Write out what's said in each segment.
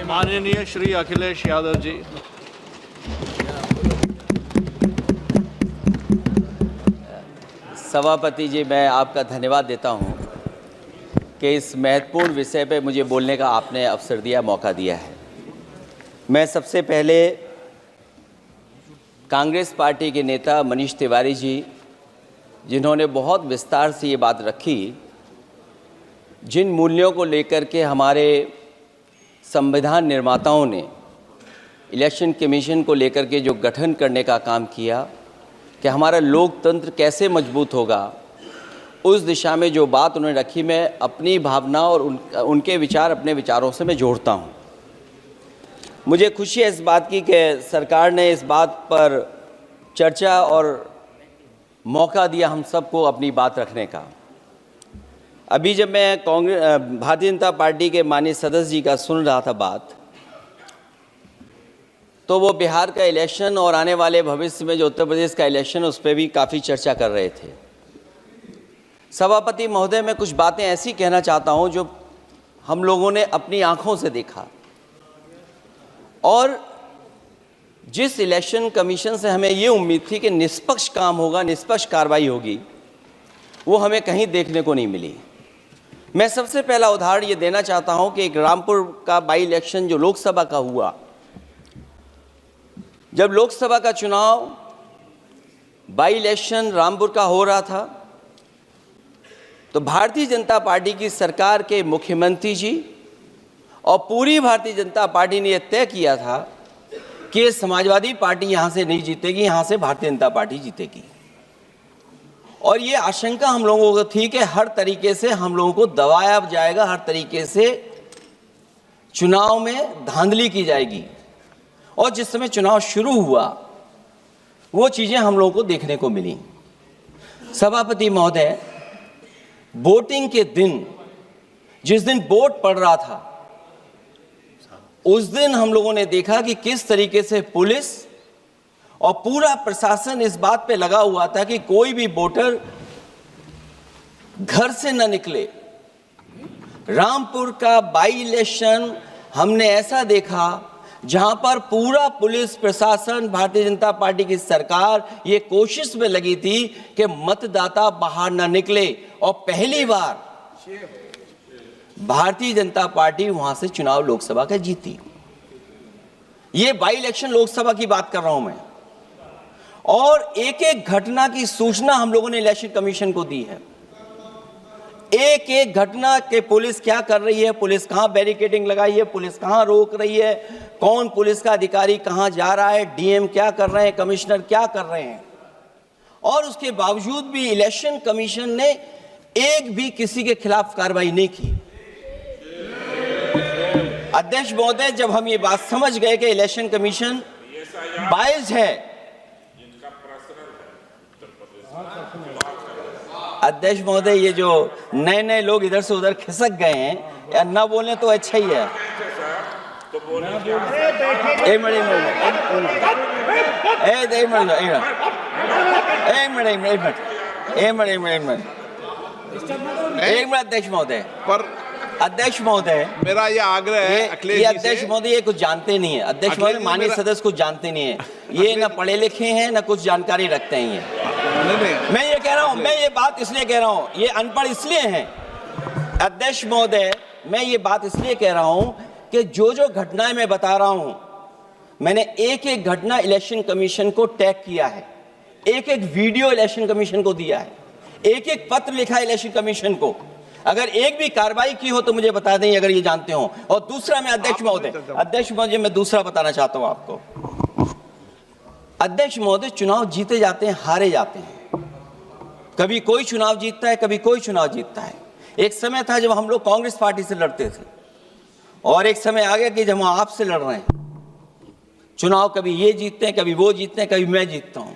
माननीय श्री अखिलेश यादव जी। सभापति जी, मैं आपका धन्यवाद देता हूं कि इस महत्वपूर्ण विषय पे मुझे बोलने का आपने अवसर दिया, मौका दिया है। मैं सबसे पहले कांग्रेस पार्टी के नेता मनीष तिवारी जी, जिन्होंने बहुत विस्तार से ये बात रखी, जिन मूल्यों को लेकर के हमारे संविधान निर्माताओं ने इलेक्शन कमीशन को लेकर के जो गठन करने का काम किया कि हमारा लोकतंत्र कैसे मजबूत होगा, उस दिशा में जो बात उन्होंने रखी, मैं अपनी भावना और उनके विचार अपने विचारों से मैं जोड़ता हूं। मुझे खुशी है इस बात की कि सरकार ने इस बात पर चर्चा और मौका दिया हम सबको अपनी बात रखने का। अभी जब मैं भारतीय जनता पार्टी के माननीय सदस्य जी का सुन रहा था बात, तो वो बिहार का इलेक्शन और आने वाले भविष्य में जो उत्तर प्रदेश का इलेक्शन है उस पर भी काफ़ी चर्चा कर रहे थे। सभापति महोदय, मैं कुछ बातें ऐसी कहना चाहता हूं जो हम लोगों ने अपनी आंखों से देखा, और जिस इलेक्शन कमीशन से हमें ये उम्मीद थी कि निष्पक्ष काम होगा, निष्पक्ष कार्रवाई होगी, वो हमें कहीं देखने को नहीं मिली। मैं सबसे पहला उदाहरण ये देना चाहता हूं कि एक रामपुर का बाई इलेक्शन जो लोकसभा का हुआ, जब लोकसभा का चुनाव बाई इलेक्शन रामपुर का हो रहा था, तो भारतीय जनता पार्टी की सरकार के मुख्यमंत्री जी और पूरी भारतीय जनता पार्टी ने यह तय किया था कि समाजवादी पार्टी यहां से नहीं जीतेगी, यहां से भारतीय जनता पार्टी जीतेगी। और ये आशंका हम लोगों को थी कि हर तरीके से हम लोगों को दबाया जाएगा, हर तरीके से चुनाव में धांधली की जाएगी। और जिस समय चुनाव शुरू हुआ, वो चीजें हम लोगों को देखने को मिली। सभापति महोदय, वोटिंग के दिन, जिस दिन वोट पड़ रहा था, उस दिन हम लोगों ने देखा कि किस तरीके से पुलिस और पूरा प्रशासन इस बात पे लगा हुआ था कि कोई भी वोटर घर से न निकले। रामपुर का बाई इलेक्शन हमने ऐसा देखा जहां पर पूरा पुलिस प्रशासन, भारतीय जनता पार्टी की सरकार ये कोशिश में लगी थी कि मतदाता बाहर न निकले, और पहली बार भारतीय जनता पार्टी वहां से चुनाव लोकसभा का जीती। ये बाई इलेक्शन लोकसभा की बात कर रहा हूं मैं। और एक एक घटना की सूचना हम लोगों ने इलेक्शन कमीशन को दी है। एक एक घटना के पुलिस क्या कर रही है, पुलिस कहां बैरिकेडिंग लगाई है, पुलिस कहां रोक रही है, कौन पुलिस का अधिकारी कहां जा रहा है, डीएम क्या कर रहे हैं, कमिश्नर क्या कर रहे हैं। और उसके बावजूद भी इलेक्शन कमीशन ने एक भी किसी के खिलाफ कार्रवाई नहीं की। अध्यक्ष महोदय, जब हम ये बात समझ गए कि इलेक्शन कमीशन बायस्ड है, अध्यक्ष महोदय, ये जो नए नए लोग इधर से उधर खिसक गए हैं, या ना बोले तो अच्छा ही है। एक मिनट अध्यक्ष महोदय, पर अध्यक्ष महोदय, मेरा ये आग्रह है अखिलेश जी से। अध्यक्ष महोदय ये कुछ जानते नहीं है। अध्यक्ष महोदय, माननीय सदस्य कुछ जानते नहीं है, ये ना पढ़े लिखे हैं ना कुछ जानकारी रखते हैं। ये मैं ये कह रहा हूं, मैं ये बात इसलिए कह रहा हूं, ये अनपढ़ इसलिए हैं। अध्यक्ष महोदय, मैं ये बात इसलिए कह रहा हूं कि जो जो घटनाएं मैं बता रहा हूं, मैंने एक एक घटना इलेक्शन कमीशन को टैग किया है, एक एक वीडियो इलेक्शन कमीशन को दिया है, एक एक पत्र लिखा है इलेक्शन कमीशन को। अगर एक भी कार्रवाई की हो तो मुझे बता दें, अगर ये जानते हो। और दूसरा, मैं अध्यक्ष महोदय, मैं दूसरा बताना चाहता हूं आपको। अध्यक्ष महोदय, चुनाव जीते जाते हैं, हारे जाते हैं। कभी कोई चुनाव जीतता है, कभी कोई चुनाव जीतता है। एक समय था जब हम लोग कांग्रेस पार्टी से लड़ते थे, और एक समय आ गया कि जब हम आपसे लड़ रहे हैं। चुनाव कभी ये जीतते हैं, कभी वो जीतते हैं, कभी मैं जीतता हूं।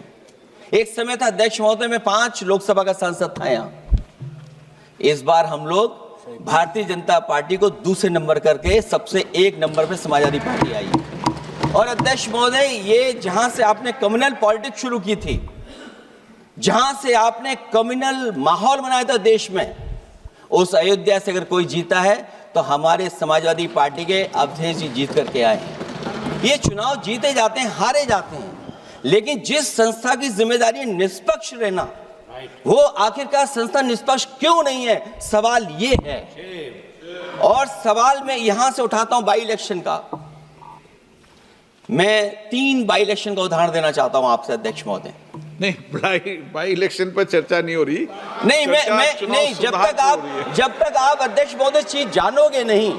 एक समय था अध्यक्ष महोदय, में 5 लोकसभा का सांसद था यहां। इस बार हम लोग भारतीय जनता पार्टी को दूसरे नंबर करके सबसे 1 नंबर पे समाजवादी पार्टी आई। और अध्यक्ष महोदय, ये जहां से आपने कम्युनल पॉलिटिक्स शुरू की थी, जहां से आपने कम्युनल माहौल बनाया था देश में, उस अयोध्या से अगर कोई जीता है तो हमारे समाजवादी पार्टी के अवधेश जी जीत करके आए हैं। ये चुनाव जीते जाते हैं, हारे जाते हैं, लेकिन जिस संस्था की जिम्मेदारी निष्पक्ष रहना, वो आखिरकार संस्था निष्पक्ष क्यों नहीं है, सवाल ये है। और सवाल मैं यहां से उठाता हूं बाई इलेक्शन का। मैं 3 बाई इलेक्शन का उदाहरण देना चाहता हूं आपसे अध्यक्ष महोदय। नहीं, बाई इलेक्शन पर चर्चा नहीं हो रही। नहीं, मैं जब तक आप अध्यक्ष महोदय चीज जानोगे नहीं,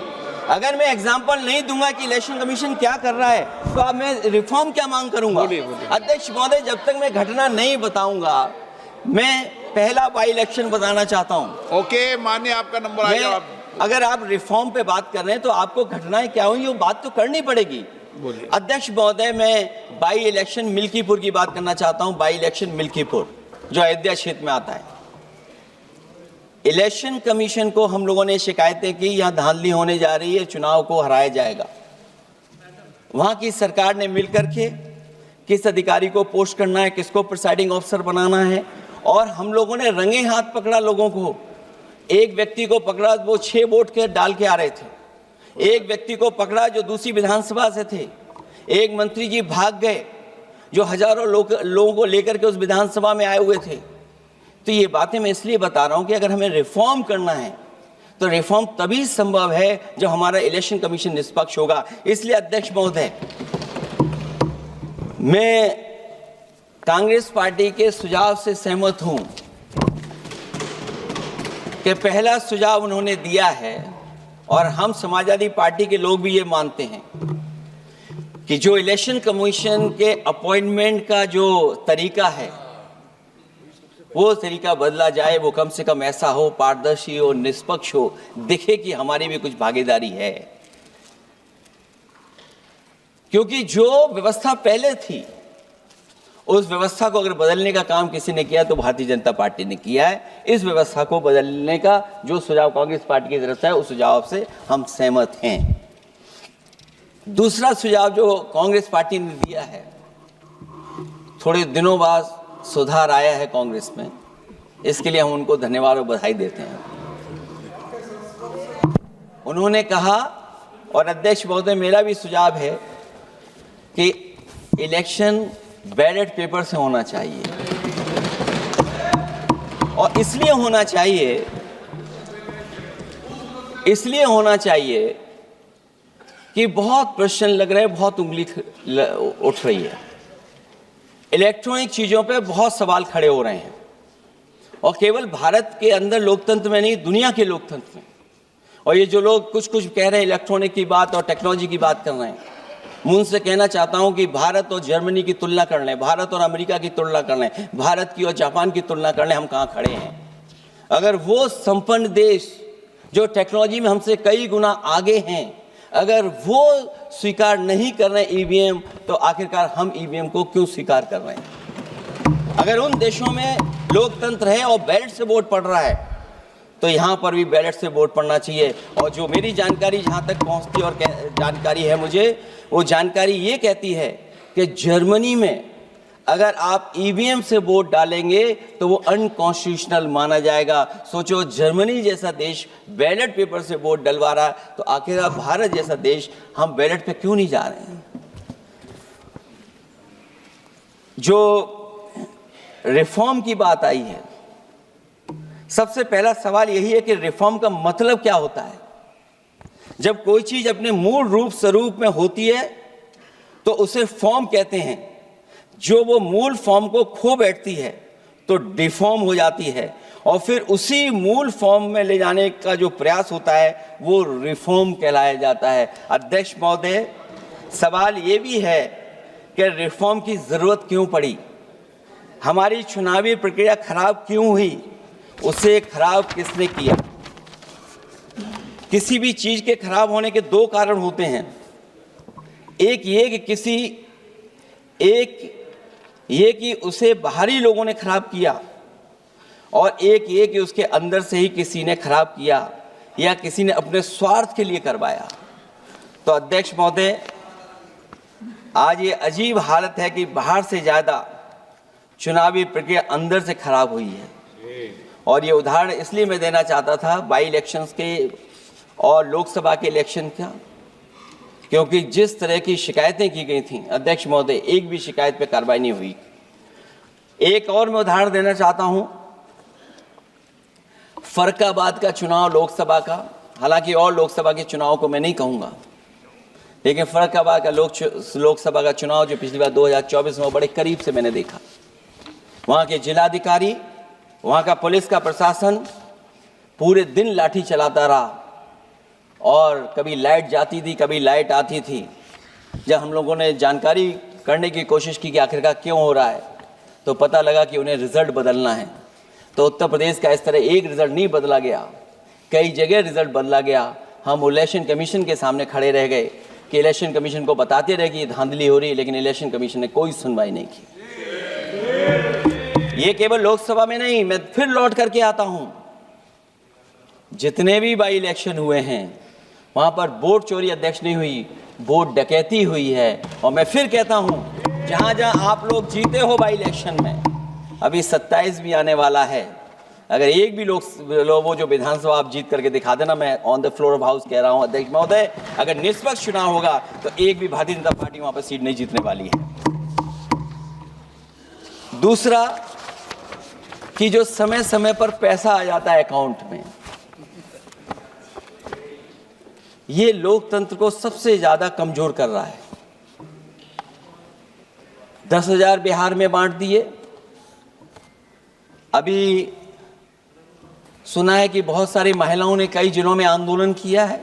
अगर मैं एग्जांपल नहीं दूंगा कि इलेक्शन कमीशन क्या कर रहा है, तो अब मैं रिफॉर्म क्या मांग करूंगा। अध्यक्ष महोदय, जब तक मैं घटना नहीं बताऊंगा, मैं पहला बाई इलेक्शन बताना चाहता हूं। ओके, मानिए आपका नंबर आएगा। अगर आप रिफॉर्म पे बात कर रहे हैं तो आपको घटनाएं क्या हुई वो बात तो करनी पड़ेगी। अध्यक्ष महोदय, मैं बाई इलेक्शन मिल्कीपुर की बात करना चाहता हूं। बाई इलेक्शन मिल्कीपुर जो अयोध्या क्षेत्र में आता है, इलेक्शन कमीशन को हम लोगों ने शिकायतें की, यहां धांधली होने जा रही है, चुनाव को हराया जाएगा। वहां की सरकार ने मिलकर के किस अधिकारी को पोस्ट करना है, किसको प्रिसाइडिंग ऑफिसर बनाना है, और हम लोगों ने रंगे हाथ पकड़ा लोगों को। एक व्यक्ति को पकड़ा, वो 6 वोट के डाल के आ रहे थे। एक व्यक्ति को पकड़ा जो दूसरी विधानसभा से थे। एक मंत्री जी भाग गए जो हजारों लोगों को लेकर के उस विधानसभा में आए हुए थे। तो ये बातें मैं इसलिए बता रहा हूं कि अगर हमें रिफॉर्म करना है तो रिफॉर्म तभी संभव है जब हमारा इलेक्शन कमीशन निष्पक्ष होगा। इसलिए अध्यक्ष महोदय, मैं कांग्रेस पार्टी के सुझाव से सहमत हूं कि पहला सुझाव उन्होंने दिया है, और हम समाजवादी पार्टी के लोग भी ये मानते हैं कि जो इलेक्शन कमीशन के अपॉइंटमेंट का जो तरीका है वो तरीका बदला जाए। वो कम से कम ऐसा हो, पारदर्शी हो, निष्पक्ष हो, दिखे कि हमारी भी कुछ भागीदारी है। क्योंकि जो व्यवस्था पहले थी उस व्यवस्था को अगर बदलने का काम किसी ने किया तो भारतीय जनता पार्टी ने किया है। इस व्यवस्था को बदलने का जो सुझाव कांग्रेस पार्टी की तरफ से है, उस सुझाव से हम सहमत हैं। दूसरा सुझाव जो कांग्रेस पार्टी ने दिया है, थोड़े दिनों बाद सुधार आया है कांग्रेस में, इसके लिए हम उनको धन्यवाद और बधाई देते हैं। उन्होंने कहा, और अध्यक्ष महोदय मेरा भी सुझाव है कि इलेक्शन बैलेट पेपर से होना चाहिए। और इसलिए होना चाहिए कि बहुत प्रश्न लग रहे हैं, बहुत उंगली उठ रही है, इलेक्ट्रॉनिक चीजों पे बहुत सवाल खड़े हो रहे हैं, और केवल भारत के अंदर लोकतंत्र में नहीं, दुनिया के लोकतंत्र में। और ये जो लोग कुछ कह रहे हैं इलेक्ट्रॉनिक की बात और टेक्नोलॉजी की बात कर रहे हैं, मैं उनसे कहना चाहता हूं कि भारत और जर्मनी की तुलना कर लें, भारत और अमेरिका की तुलना कर लें, भारत की और जापान की तुलना कर लें, हम कहां खड़े हैं। अगर वो संपन्न देश जो टेक्नोलॉजी में हमसे कई गुना आगे हैं, अगर वो स्वीकार नहीं कर रहे ईवीएम, तो आखिरकार हम ईवीएम को क्यों स्वीकार कर रहे हैं। अगर उन देशों में लोकतंत्र है और बैलेट से वोट पड़ रहा है, तो यहाँ पर भी बैलेट से वोट पड़ना चाहिए। और जो मेरी जानकारी जहाँ तक पहुँचती और जानकारी है मुझे, वो जानकारी ये कहती है कि जर्मनी में अगर आप ईवीएम से वोट डालेंगे तो वो अनकॉन्स्टिट्यूशनल माना जाएगा। सोचो, जर्मनी जैसा देश बैलेट पेपर से वोट डलवा रहा है, तो आखिर भारत जैसा देश हम बैलेट पे क्यों नहीं जा रहे हैं। जो रिफॉर्म की बात आई है, सबसे पहला सवाल यही है कि रिफॉर्म का मतलब क्या होता है। जब कोई चीज अपने मूल रूप स्वरूप में होती है तो उसे फॉर्म कहते हैं। जो वो मूल फॉर्म को खो बैठती है तो डिफॉर्म हो जाती है, और फिर उसी मूल फॉर्म में ले जाने का जो प्रयास होता है वो रिफॉर्म कहलाया जाता है। अध्यक्ष महोदय, सवाल ये भी है कि रिफॉर्म की जरूरत क्यों पड़ी, हमारी चुनावी प्रक्रिया खराब क्यों हुई, उसे खराब किसने किया। किसी भी चीज के खराब होने के 2 कारण होते हैं। एक ये कि उसे बाहरी लोगों ने खराब किया, और एक ये कि उसके अंदर से ही किसी ने खराब किया या किसी ने अपने स्वार्थ के लिए करवाया। तो अध्यक्ष महोदय, आज ये अजीब हालत है कि बाहर से ज्यादा चुनावी प्रक्रिया अंदर से खराब हुई है। और ये उदाहरण इसलिए मैं देना चाहता था बाई इलेक्शंस के और लोकसभा के इलेक्शन का, क्योंकि जिस तरह की शिकायतें की गई थीं अध्यक्ष महोदय, एक भी शिकायत पे कार्रवाई नहीं हुई। एक और मैं उदाहरण देना चाहता हूं, फर्रुखाबाद का चुनाव लोकसभा का, हालांकि और लोकसभा के चुनाव को मैं नहीं कहूंगा, लेकिन फर्रुखाबाद का लोकसभा का चुनाव जो पिछली बार 2024 में बड़े करीब से मैंने देखा। वहां के जिलाधिकारी, वहां का पुलिस का प्रशासन पूरे दिन लाठी चलाता रहा और कभी लाइट जाती थी, कभी लाइट आती थी। जब हम लोगों ने जानकारी करने की कोशिश की कि आखिरकार क्यों हो रहा है, तो पता लगा कि उन्हें रिजल्ट बदलना है। तो उत्तर प्रदेश का इस तरह एक रिजल्ट नहीं बदला गया, कई जगह रिजल्ट बदला गया। हम इलेक्शन कमीशन के सामने खड़े रह गए कि इलेक्शन कमीशन को बताते रहे कि धांधली हो रही है, लेकिन इलेक्शन कमीशन ने कोई सुनवाई नहीं की। ये केवल लोकसभा में नहीं, मैं फिर लौट करके आता हूं, जितने भी बाई इलेक्शन हुए हैं वहां पर वोट चोरी अध्यक्ष नहीं हुई, वोट डकैती हुई है। और मैं फिर कहता हूं, जहां जहां आप लोग जीते हो बाई इलेक्शन में, अभी 27 भी आने वाला है, अगर एक भी लोग वो जो विधानसभा आप जीत करके दिखा देना, मैं on the floor of house कह रहा हूं अध्यक्ष महोदय, अगर निष्पक्ष चुनाव होगा तो एक भी भारतीय जनता पार्टी वहां पर सीट नहीं जीतने वाली है। दूसरा कि जो समय समय पर पैसा आ जाता है अकाउंट में, ये लोकतंत्र को सबसे ज्यादा कमजोर कर रहा है। 10,000 बिहार में बांट दिए। अभी सुना है कि बहुत सारी महिलाओं ने कई जिलों में आंदोलन किया है,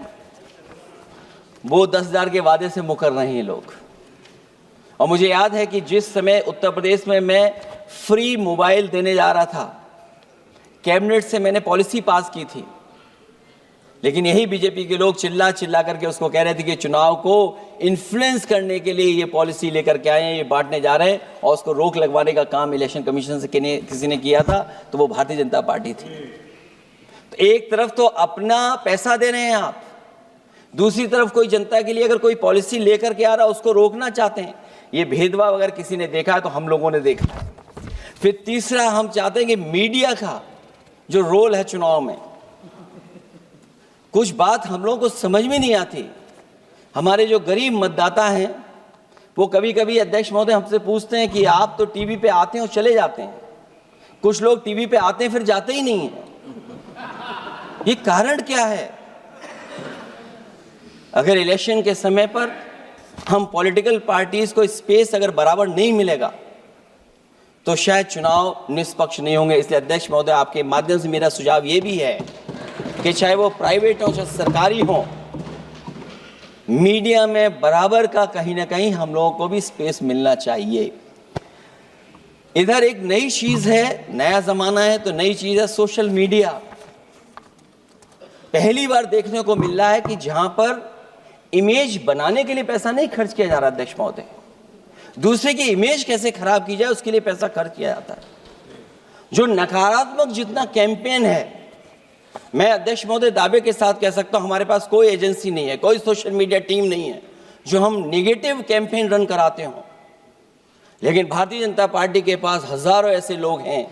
वो 10,000 के वादे से मुकर रहे हैं लोग। और मुझे याद है कि जिस समय उत्तर प्रदेश में मैं फ्री मोबाइल देने जा रहा था, कैबिनेट से मैंने पॉलिसी पास की थी, लेकिन यही बीजेपी के लोग चिल्ला चिल्ला करके उसको कह रहे थे कि चुनाव को इन्फ्लुएंस करने के लिए ये पॉलिसी लेकर के आए हैं, ये बांटने जा रहे हैं, और उसको रोक लगवाने का काम इलेक्शन कमीशन से किसी ने किया था, तो वो भारतीय जनता पार्टी थी। तो एक तरफ तो अपना पैसा दे रहे हैं आप, दूसरी तरफ कोई जनता के लिए अगर कोई पॉलिसी लेकर के आ रहा है उसको रोकना चाहते हैं। ये भेदभाव अगर किसी ने देखा है तो हम लोगों ने देखा है। फिर तीसरा, हम चाहते हैं कि मीडिया का जो रोल है चुनाव में, कुछ बात हम लोगों को समझ में नहीं आती। हमारे जो गरीब मतदाता हैं वो कभी कभी अध्यक्ष महोदय हमसे पूछते हैं कि आप तो टीवी पे आते हैं और चले जाते हैं, कुछ लोग टीवी पे आते हैं फिर जाते ही नहीं हैं, ये कारण क्या है? अगर इलेक्शन के समय पर हम पॉलिटिकल पार्टीज को स्पेस अगर बराबर नहीं मिलेगा तो शायद चुनाव निष्पक्ष नहीं होंगे। इसलिए अध्यक्ष महोदय, आपके माध्यम से मेरा सुझाव ये भी है कि चाहे वो प्राइवेट हो चाहे सरकारी हो, मीडिया में बराबर का कहीं ना कहीं हम लोगों को भी स्पेस मिलना चाहिए। इधर एक नई चीज है, नया जमाना है, तो नई चीज है सोशल मीडिया। पहली बार देखने को मिल रहा है कि जहां पर इमेज बनाने के लिए पैसा नहीं खर्च किया जा रहा अध्यक्ष महोदय, दूसरे की इमेज कैसे खराब की जाए उसके लिए पैसा खर्च किया जाता है। जो नकारात्मक जितना कैंपेन है, मैं अध्यक्ष महोदय दावे के साथ कह सकता हूं, हमारे पास कोई एजेंसी नहीं है, कोई सोशल मीडिया टीम नहीं है जो हम नेगेटिव कैंपेन रन कराते हो, लेकिन भारतीय जनता पार्टी के पास हजारों ऐसे लोग हैं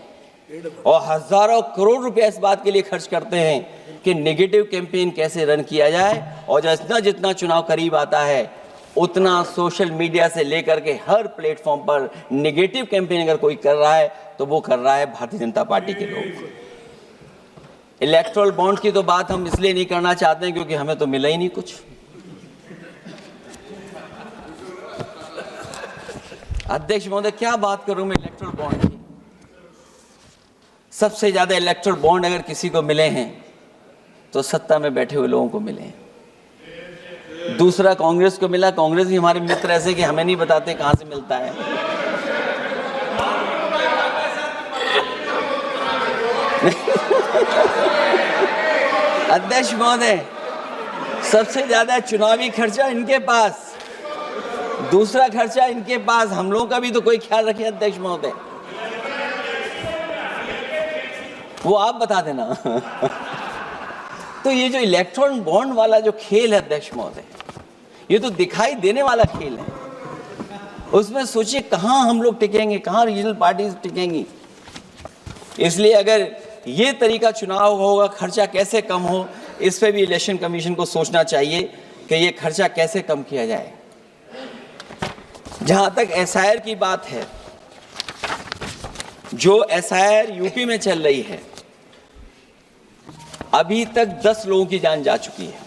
और हजारों करोड़ रुपए इस बात के लिए खर्च करते हैं कि नेगेटिव कैंपेन कैसे रन किया जाए। और जितना जितना चुनाव करीब आता है उतना सोशल मीडिया से लेकर के हर प्लेटफॉर्म पर नेगेटिव कैंपेन अगर कोई कर रहा है तो वो कर रहा है भारतीय जनता पार्टी के लोग। इलेक्टोरल बॉन्ड की तो बात हम इसलिए नहीं करना चाहते हैं क्योंकि हमें तो मिला ही नहीं कुछ। अध्यक्ष महोदय, क्या बात करूं मैं इलेक्टोरल बॉन्ड की? सबसे ज्यादा इलेक्टोरल बॉन्ड अगर किसी को मिले हैं तो सत्ता में बैठे हुए लोगों को मिले हैं। दूसरा कांग्रेस को मिला। कांग्रेस भी हमारे मित्र ऐसे कि हमें नहीं बताते कहां से मिलता है। अध्यक्ष महोदय, सबसे ज्यादा चुनावी खर्चा इनके पास, दूसरा खर्चा इनके पास, हम लोगों का भी तो कोई ख्याल रखे अध्यक्ष महोदय, वो आप बता देना। तो ये जो इलेक्ट्रॉन बॉन्ड वाला जो खेल है अध्यक्ष महोदय, ये तो दिखाई देने वाला खेल है। उसमें सोचिए कहां हम लोग टिकेंगे, कहां रीजनल पार्टीज टिकेंगी। इसलिए अगर ये तरीका चुनाव होगा, खर्चा कैसे कम हो, इस पे भी इलेक्शन कमीशन को सोचना चाहिए कि ये खर्चा कैसे कम किया जाए। जहां तक एसआईआर की बात है, जो एसआईआर यूपी में चल रही है, अभी तक 10 लोगों की जान जा चुकी है।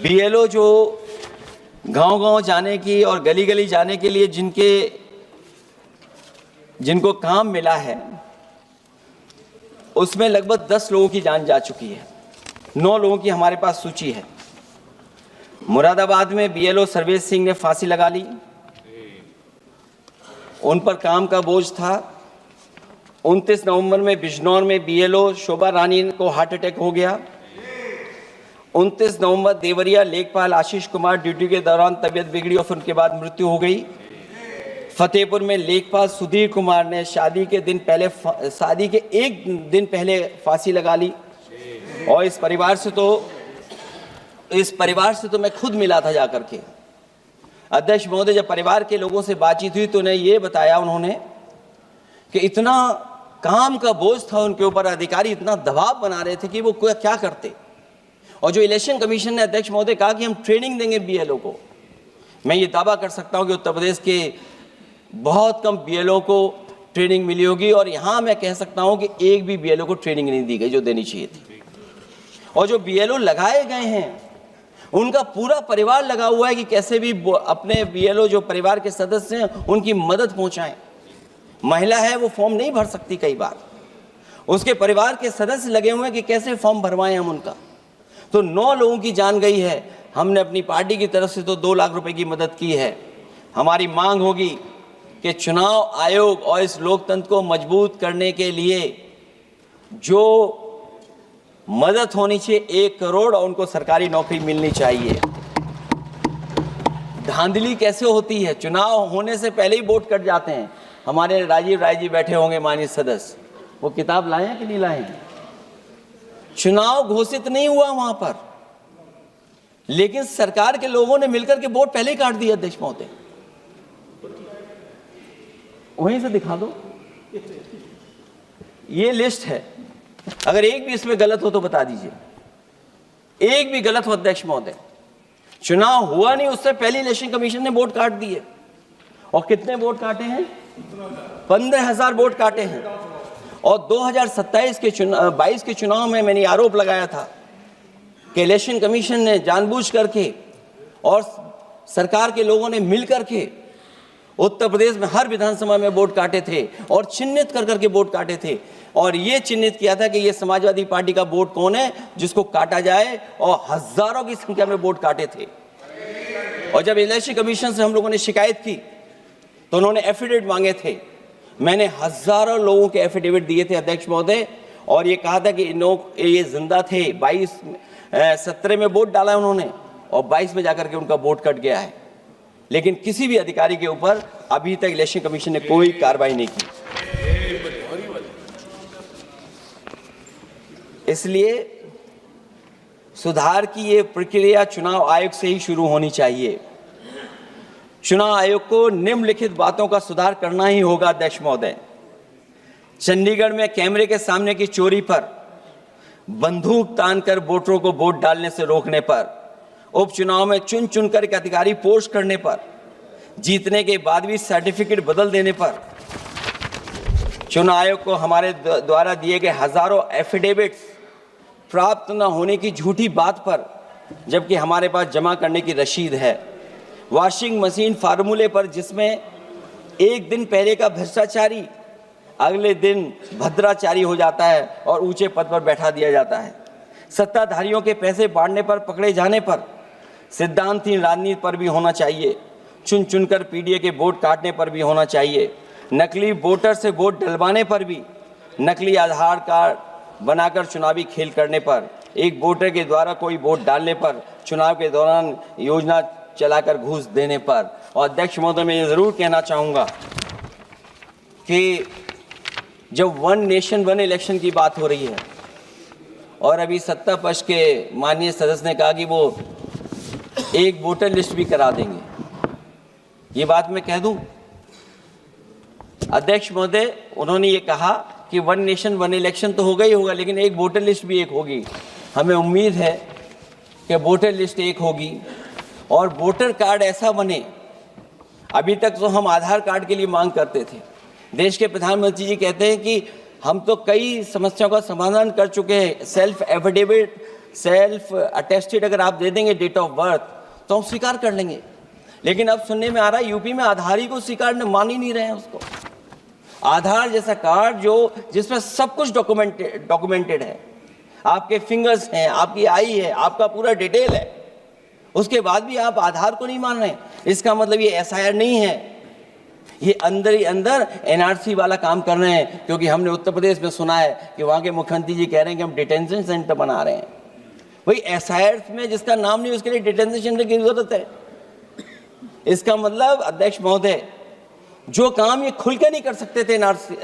बीएलओ जो गांव-गांव जाने की और गली-गली जाने के लिए जिनको काम मिला है, उसमें लगभग 10 लोगों की जान जा चुकी है। 9 लोगों की हमारे पास सूची है। मुरादाबाद में बीएलओ सर्वेश सिंह ने फांसी लगा ली, उन पर काम का बोझ था। 29 नवंबर में बिजनौर में बीएलओ शोभा रानी को हार्ट अटैक हो गया। 29 नवंबर देवरिया लेखपाल आशीष कुमार ड्यूटी के दौरान तबीयत बिगड़ी और फिर उनके बाद मृत्यु हो गई। फतेहपुर में लेखपाल सुधीर कुमार ने शादी के एक दिन पहले फांसी लगा ली। और इस परिवार से तो मैं खुद मिला था जाकर के। अध्यक्ष महोदय, जब परिवार के लोगों से बातचीत हुई तो उन्हें ये बताया उन्होंने कि इतना काम का बोझ था उनके ऊपर, अधिकारी इतना दबाव बना रहे थे कि वो क्या करते। और जो इलेक्शन कमीशन ने अध्यक्ष महोदय कहा कि हम ट्रेनिंग देंगे बीएलओ को, मैं ये दावा कर सकता हूं कि उत्तर प्रदेश के बहुत कम बीएलओ को ट्रेनिंग मिली होगी। और यहां मैं कह सकता हूं कि एक भी बीएलओ को ट्रेनिंग नहीं दी गई जो देनी चाहिए थी। और जो बीएलओ लगाए गए हैं, उनका पूरा परिवार लगा हुआ है कि कैसे भी अपने बीएलओ जो परिवार के सदस्य हैं उनकी मदद पहुंचाएं। महिला है, वो फॉर्म नहीं भर सकती, कई बार उसके परिवार के सदस्य लगे हुए हैं कि कैसे फॉर्म भरवाएं हम उनका। तो 9 लोगों की जान गई है। हमने अपनी पार्टी की तरफ से तो 2 लाख रुपए की मदद की है। हमारी मांग होगी कि चुनाव आयोग और इस लोकतंत्र को मजबूत करने के लिए जो मदद होनी चाहिए 1 करोड़, और उनको सरकारी नौकरी मिलनी चाहिए। धांधली कैसे होती है, चुनाव होने से पहले ही वोट कट जाते हैं। हमारे राजीव राय जी बैठे होंगे माननीय सदस्य, वो किताब लाए हैं कि नहीं लाए हैं? चुनाव घोषित नहीं हुआ वहां पर, लेकिन सरकार के लोगों ने मिलकर के वोट पहले ही काट दिया। अध्यक्ष महोदय, वहीं से दिखा दो, ये लिस्ट है। अगर एक भी इसमें गलत हो तो बता दीजिए, एक भी गलत हो अध्यक्ष महोदय। चुनाव हुआ नहीं, उससे पहले इलेक्शन कमीशन ने वोट काट दिए। और कितने वोट काटे हैं? 15,000 वोट काटे हैं। और 2027 के 22 के चुनाव में मैंने आरोप लगाया था कि इलेक्शन कमीशन ने जानबूझ करके और सरकार के लोगों ने मिल करके उत्तर प्रदेश में हर विधानसभा में वोट काटे थे और चिन्हित कर करके वोट काटे थे। और ये चिन्हित किया था कि ये समाजवादी पार्टी का वोट कौन है जिसको काटा जाए, और हजारों की संख्या में वोट काटे थे। और जब इलेक्शन कमीशन से हम लोगों ने शिकायत की तो उन्होंने एफिडेविट मांगे थे। मैंने हजारों लोगों के एफिडेविट दिए थे अध्यक्ष महोदय, और ये कहा था कि ये जिंदा थे। 17 में वोट डाला उन्होंने और 22 में जाकर के उनका वोट कट गया है। लेकिन किसी भी अधिकारी के ऊपर अभी तक इलेक्शन कमीशन ने कोई कार्रवाई नहीं की। इसलिए सुधार की ये प्रक्रिया चुनाव आयोग से ही शुरू होनी चाहिए। चुनाव आयोग को निम्नलिखित बातों का सुधार करना ही होगा अध्यक्ष महोदय। चंडीगढ़ में कैमरे के सामने की चोरी पर, बंदूक तानकर वोटरों को वोट डालने से रोकने पर, उपचुनाव में चुन चुनकर एक अधिकारी पोस्ट करने पर, जीतने के बाद भी सर्टिफिकेट बदल देने पर, चुनाव आयोग को हमारे द्वारा दिए गए हजारों एफिडेविट्स प्राप्त न होने की झूठी बात पर, जबकि हमारे पास जमा करने की रसीद है, वॉशिंग मशीन फार्मूले पर जिसमें एक दिन पहले का भ्रष्टाचारी अगले दिन भद्राचारी हो जाता है और ऊंचे पद पर बैठा दिया जाता है, सत्ताधारियों के पैसे बांटने पर पकड़े जाने पर, सिद्धांतहीन राजनीति पर भी होना चाहिए, चुन चुनकर पीडीए के वोट काटने पर भी होना चाहिए, नकली वोटर से वोट डलवाने पर भी, नकली आधार कार्ड बनाकर चुनावी खेल करने पर, एक वोटर के द्वारा कोई वोट डालने पर, चुनाव के दौरान योजना चलाकर घूस देने पर। और अध्यक्ष महोदय, मैं ये जरूर कहना चाहूँगा कि जब 1 नेशन 1 इलेक्शन की बात हो रही है और अभी सत्ता पक्ष के माननीय सदस्य ने कहा कि वो एक वोटर लिस्ट भी करा देंगे, ये बात मैं कह दूं अध्यक्ष महोदय, उन्होंने ये कहा कि 1 नेशन 1 इलेक्शन तो होगा ही होगा, लेकिन एक वोटर लिस्ट भी एक होगी। हमें उम्मीद है कि वोटर लिस्ट एक होगी और वोटर कार्ड ऐसा बने। अभी तक तो हम आधार कार्ड के लिए मांग करते थे। देश के प्रधानमंत्री जी कहते हैं कि हम तो कई समस्याओं का समाधान कर चुके हैं। सेल्फ एफिडेविट, सेल्फ अटेस्टेड अगर आप दे देंगे डेट ऑफ बर्थ तो हम स्वीकार कर लेंगे। लेकिन अब सुनने में आ रहा है यूपी में आधार ही को स्वीकार मान ही नहीं रहे हैं उसको। आधार जैसा कार्ड जो जिसमें सब कुछ डॉक्यूमेंटेड है, आपके फिंगर्स हैं, आपकी आई है, आपका पूरा डिटेल है, उसके बाद भी आप आधार को नहीं मान रहे। इसका मतलब ये एसआईआर नहीं है, ये अंदर ही अंदर एनआरसी वाला काम कर रहे हैं। क्योंकि हमने उत्तर प्रदेश में सुना है कि वहाँ के मुख्यमंत्री जी कह रहे हैं कि हम डिटेंशन सेंटर बना रहे हैं। वही एसआईआर में जिसका नाम नहीं उसके लिए डिटेंशन सेंटर की जरूरत है। इसका मतलब अध्यक्ष महोदय, जो काम ये खुल के नहीं कर सकते थे एनआरसी,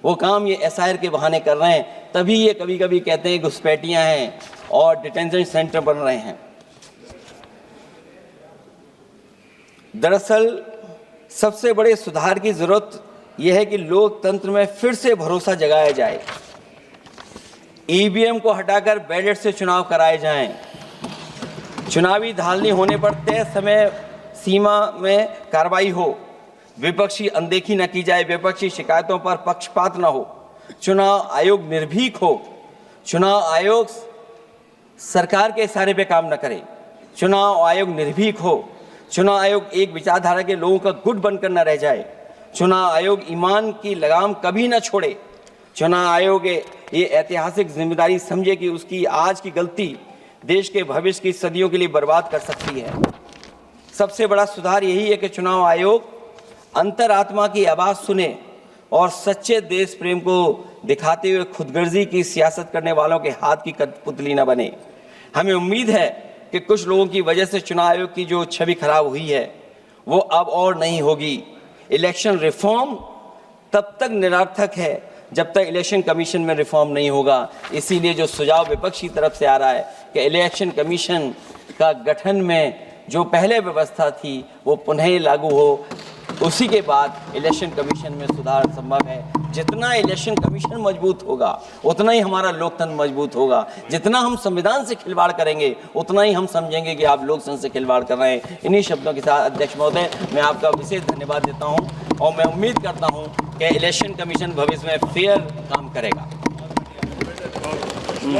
वो काम ये एसआईआर के बहाने कर रहे हैं। तभी ये कभी कभी कहते हैं घुसपैठियां हैं और डिटेंशन सेंटर बन रहे हैं। दरअसल सबसे बड़े सुधार की जरूरत यह है कि लोकतंत्र में फिर से भरोसा जगाया जाए। ईवीएम को हटाकर बैलेट से चुनाव कराए जाएं। चुनावी धांधली होने पर तय समय सीमा में कार्रवाई हो। विपक्षी अनदेखी न की जाए। विपक्षी शिकायतों पर पक्षपात न हो। चुनाव आयोग निर्भीक हो। चुनाव आयोग सरकार के इशारे पे काम न करे। चुनाव आयोग निर्भीक हो। चुनाव आयोग एक विचारधारा के लोगों का गुट बनकर न रह जाए। चुनाव आयोग ईमान की लगाम कभी न छोड़े। चुनाव आयोग ये ऐतिहासिक जिम्मेदारी समझे कि उसकी आज की गलती देश के भविष्य की सदियों के लिए बर्बाद कर सकती है। सबसे बड़ा सुधार यही है कि चुनाव आयोग अंतरात्मा की आवाज सुने और सच्चे देश प्रेम को दिखाते हुए खुदगर्जी की सियासत करने वालों के हाथ की कठपुतली न बने। हमें उम्मीद है कि कुछ लोगों की वजह से चुनाव आयोग की जो छवि खराब हुई है वो अब और नहीं होगी। इलेक्शन रिफॉर्म तब तक निरर्थक है जब तक इलेक्शन कमीशन में रिफॉर्म नहीं होगा। इसीलिए जो सुझाव विपक्ष की तरफ से आ रहा है कि इलेक्शन कमीशन का गठन में जो पहले व्यवस्था थी वो पुनः लागू हो, उसी के बाद इलेक्शन कमीशन में सुधार संभव है। जितना इलेक्शन कमीशन मजबूत होगा उतना ही हमारा लोकतंत्र मजबूत होगा। जितना हम संविधान से खिलवाड़ करेंगे उतना ही हम समझेंगे कि आप लोकतंत्र से खिलवाड़ कर रहे हैं। इन्हीं शब्दों के साथ अध्यक्ष महोदय मैं आपका विशेष धन्यवाद देता हूं और मैं उम्मीद करता हूं कि इलेक्शन कमीशन भविष्य में फेयर काम करेगा।